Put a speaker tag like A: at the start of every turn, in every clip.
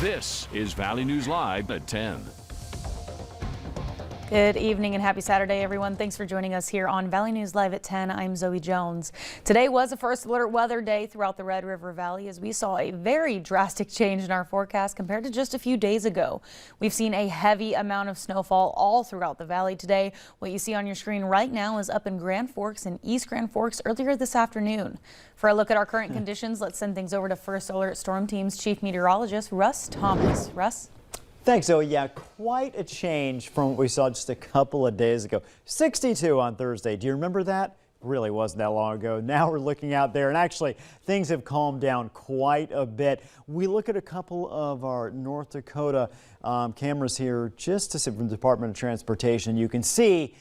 A: This is Valley News Live at 10.
B: Good evening and happy Saturday, everyone. Thanks for joining us here on Valley News Live at 10. I'm Zoe Jones. Today was a first alert weather day throughout the Red River Valley as we saw a very drastic change in our forecast compared to just a few days ago. We've seen a heavy amount of snowfall all throughout the valley today. What you see on your screen right now is up in Grand Forks and East Grand Forks earlier this afternoon. For a look at our current conditions, let's send things over to First Alert Storm Team's Chief Meteorologist, Russ Thomas. Russ?
C: Thanks, Zoe. Yeah, quite a change from what we saw just a couple of days ago. 62 on Thursday. Do you remember that? Really wasn't that long ago. Now we're looking out there and actually things have calmed down quite a bit. We look at a couple of our North Dakota cameras here just to see from the Department of Transportation. You can see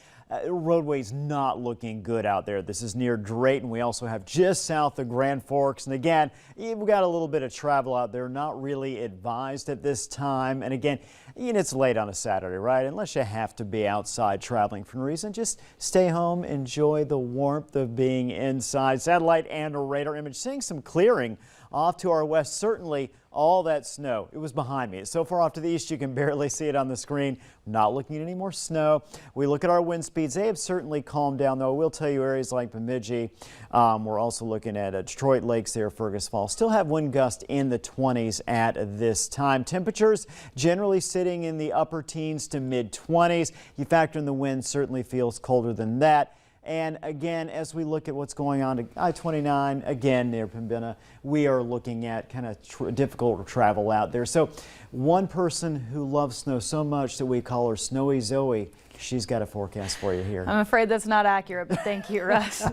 C: roadways not looking good out there. This is near Drayton. We also have just south of Grand Forks. And again, we've got a little bit of travel out there, not really advised at this time. And again, it's late on a Saturday, right? Unless you have to be outside traveling for a reason, just stay home, enjoy the warmth of being inside. Satellite and a radar image seeing some clearing off to our west. Certainly all that snow, it was behind me. It's so far off to the east you can barely see it on the screen. Not looking at any more snow. We look at our wind speeds. They have certainly calmed down, though. I will tell you areas like Bemidji. We're also looking at Detroit Lakes there, Fergus Falls. Still have wind gusts in the 20s at this time. Temperatures generally sitting in the upper teens to mid 20s. You factor in the wind, certainly feels colder than that. And again, as we look at what's going on to I-29, again, near Pembina, we are looking at kind of difficult travel out there. So one person who loves snow so much that we call her Snowy Zoe, she's got a forecast for you here. I'm
B: afraid that's not accurate, but thank you, Russ.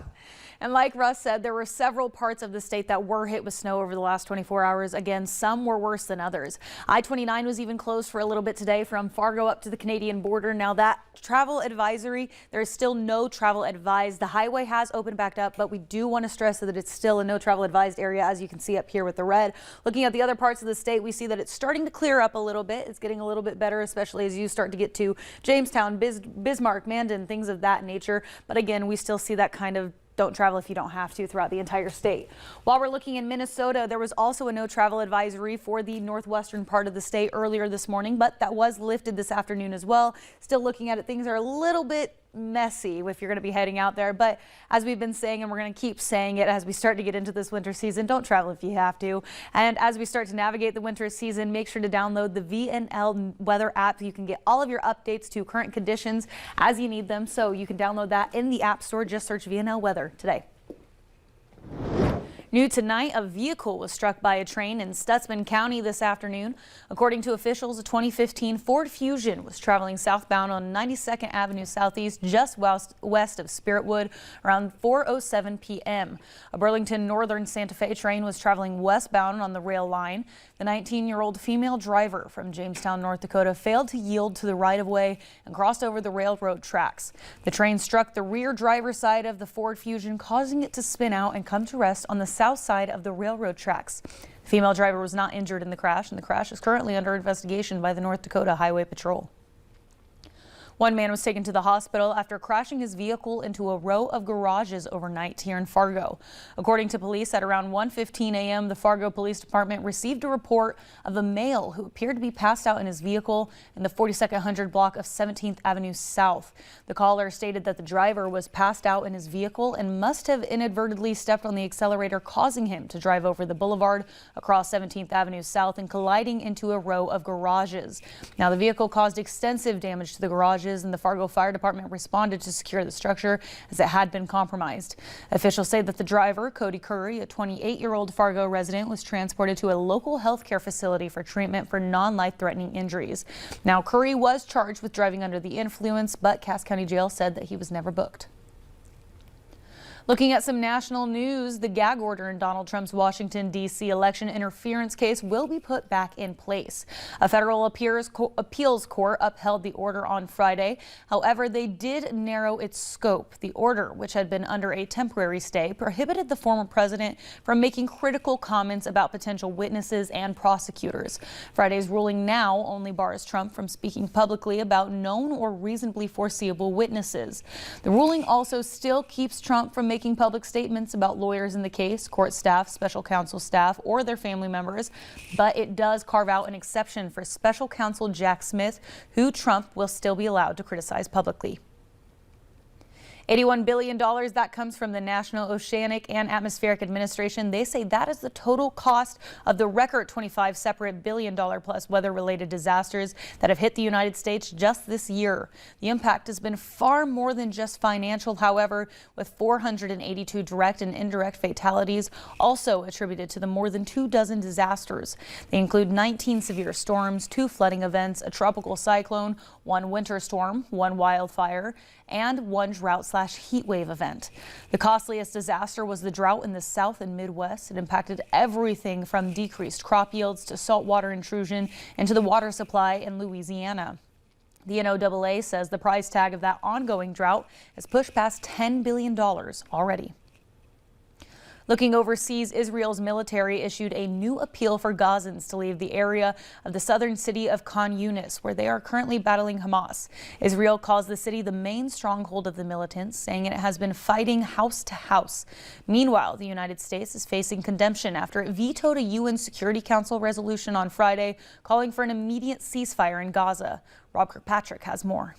B: And like Russ said, there were several parts of the state that were hit with snow over the last 24 hours. Again, some were worse than others. I-29 was even closed for a little bit today from Fargo up to the Canadian border. Now that travel advisory, there is still no travel advised. The highway has opened back up, but we do want to stress that it's still a no travel advised area, as you can see up here with the red. Looking at the other parts of the state, we see that it's starting to clear up a little bit. It's getting a little bit better, especially as you start to get to Jamestown, Bismarck, Mandan, things of that nature. But again, we still see that kind of don't travel if you don't have to throughout the entire state. While we're looking in Minnesota, there was also a no travel advisory for the northwestern part of the state earlier this morning, but that was lifted this afternoon as well. Still looking at it, things are a little bit messy if you're going to be heading out there, but as we've been saying, and we're going to keep saying it as we start to get into this winter season, don't travel if you have to. And as we start to navigate the winter season, make sure to download the VNL weather app. You can get all of your updates to current conditions as you need them, so you can download that in the App Store. Just search VNL weather today. New tonight, a vehicle was struck by a train in Stutsman County this afternoon. According to officials, a 2015 Ford Fusion was traveling southbound on 92nd Avenue Southeast, just west of Spiritwood, around 4:07 p.m. A Burlington Northern Santa Fe train was traveling westbound on the rail line. The 19-year-old female driver from Jamestown, North Dakota, failed to yield to the right-of-way and crossed over the railroad tracks. The train struck the rear driver's side of the Ford Fusion, causing it to spin out and come to rest on the south side of the railroad tracks. The female driver was not injured in the crash, and the crash is currently under investigation by the North Dakota Highway Patrol. One man was taken to the hospital after crashing his vehicle into a row of garages overnight here in Fargo. According to police, at around 1:15 a.m., the Fargo Police Department received a report of a male who appeared to be passed out in his vehicle in the 4200 block of 17th Avenue South. The caller stated that the driver was passed out in his vehicle and must have inadvertently stepped on the accelerator, causing him to drive over the boulevard across 17th Avenue South and colliding into a row of garages. Now, the vehicle caused extensive damage to the garages, and the Fargo Fire Department responded to secure the structure as it had been compromised. Officials say that the driver, Cody Curry, a 28-year-old Fargo resident, was transported to a local healthcare facility for treatment for non-life-threatening injuries. Now, Curry was charged with driving under the influence, but Cass County Jail said that he was never booked. Looking at some national news, the gag order in Donald Trump's Washington, D.C. election interference case will be put back in place. A federal appeals court upheld the order on Friday. However, they did narrow its scope. The order, which had been under a temporary stay, prohibited the former president from making critical comments about potential witnesses and prosecutors. Friday's ruling now only bars Trump from speaking publicly about known or reasonably foreseeable witnesses. The ruling also still keeps Trump from making making public statements about lawyers in the case, court staff, special counsel staff, or their family members, but it does carve out an exception for special counsel Jack Smith, who Trump will still be allowed to criticize publicly. $81 billion, that comes from the National Oceanic and Atmospheric Administration. They say that is the total cost of the record 25 separate billion-dollar-plus weather-related disasters that have hit the United States just this year. The impact has been far more than just financial, however, with 482 direct and indirect fatalities also attributed to the more than 24 disasters. They include 19 severe storms, 2 flooding events, a tropical cyclone, 1 winter storm, 1 wildfire, and 1 drought/heat wave event. The costliest disaster was the drought in the South and Midwest. It impacted everything from decreased crop yields to saltwater intrusion into the water supply in Louisiana. The NOAA says the price tag of that ongoing drought has pushed past $10 billion already. Looking overseas, Israel's military issued a new appeal for Gazans to leave the area of the southern city of Khan Yunis, where they are currently battling Hamas. Israel calls the city the main stronghold of the militants, saying it has been fighting house to house. Meanwhile, the United States is facing condemnation after it vetoed a UN Security Council resolution on Friday calling for an immediate ceasefire in Gaza. Rob Kirkpatrick has more.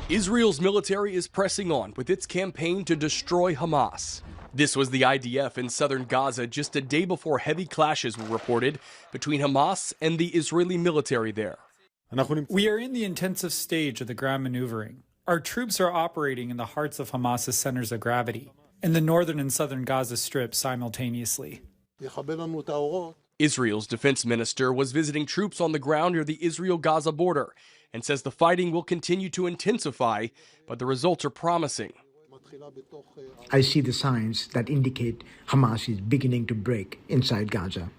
D: Israel's military is pressing on with its campaign to destroy Hamas. This was the IDF in southern Gaza just a day before heavy clashes were reported between Hamas and the Israeli military there.
E: We are in the intensive stage of the ground maneuvering. Our troops are operating in the hearts of Hamas's centers of gravity, in the northern and southern Gaza Strip simultaneously.
D: Israel's defense minister was visiting troops on the ground near the Israel-Gaza border and says the fighting will continue to intensify, but the results are promising.
F: I see the signs that indicate Hamas is beginning to break inside Gaza.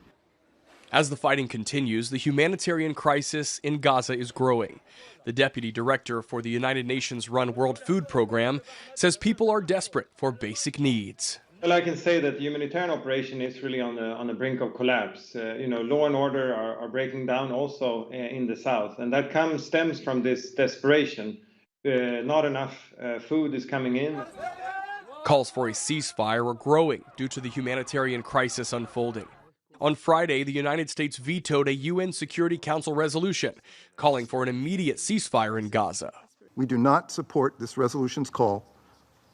D: As the fighting continues, the humanitarian crisis in Gaza is growing. The deputy director for the United Nations-run World Food Program says people are desperate for basic needs.
G: Well, I can say that the humanitarian operation is really on the brink of collapse. Law and order are breaking down also in the south, and that stems from this desperation. Not enough food is coming in.
D: Calls for a ceasefire are growing due to the humanitarian crisis unfolding. On Friday, the United States vetoed a UN Security Council resolution calling for an immediate ceasefire in Gaza.
H: We do not support this resolution's call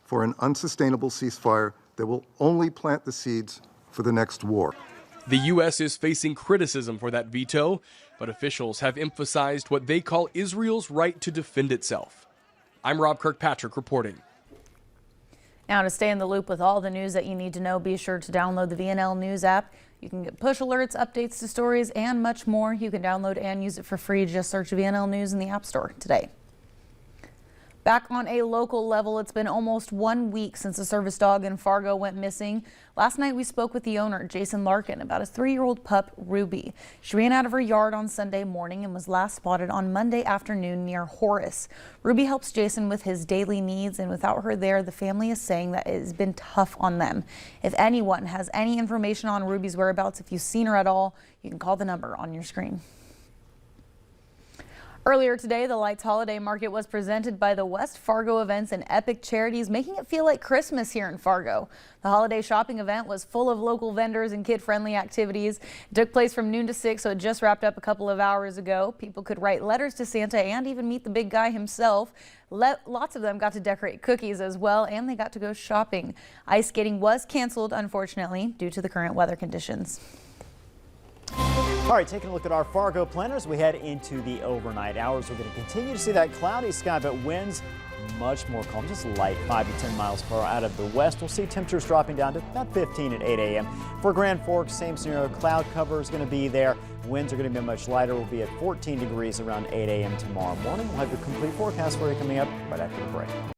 H: for an unsustainable ceasefire that will only plant the seeds for the next war.
D: The U.S. is facing criticism for that veto, but officials have emphasized what they call Israel's right to defend itself. I'm Rob Kirkpatrick reporting.
B: Now, to stay in the loop with all the news that you need to know, be sure to download the VNL News app. You can get push alerts, updates to stories, and much more. You can download and use it for free. Just search VNL News in the App Store today. Back on a local level, it's been almost 1 week since a service dog in Fargo went missing. Last night, we spoke with the owner, Jason Larkin, about his 3-year-old pup, Ruby. She ran out of her yard on Sunday morning and was last spotted on Monday afternoon near Horace. Ruby helps Jason with his daily needs, and without her there, the family is saying that it has been tough on them. If anyone has any information on Ruby's whereabouts, if you've seen her at all, you can call the number on your screen. Earlier today, the Lights Holiday Market was presented by the West Fargo Events and Epic Charities, making it feel like Christmas here in Fargo. The holiday shopping event was full of local vendors and kid-friendly activities. It took place from noon to 6, so it just wrapped up a couple of hours ago. People could write letters to Santa and even meet the big guy himself. Lots of them got to decorate cookies as well, and they got to go shopping. Ice skating was canceled, unfortunately, due to the current weather conditions.
C: All right, taking a look at our Fargo planners, we head into the overnight hours. We're going to continue to see that cloudy sky, but winds much more calm, just light 5 to 10 miles per hour out of the west. We'll see temperatures dropping down to about 15 at 8 a.m. For Grand Forks, same scenario, cloud cover is going to be there. Winds are going to be much lighter. We'll be at 14 degrees around 8 a.m. tomorrow morning. We'll have your complete forecast for you coming up right after the break.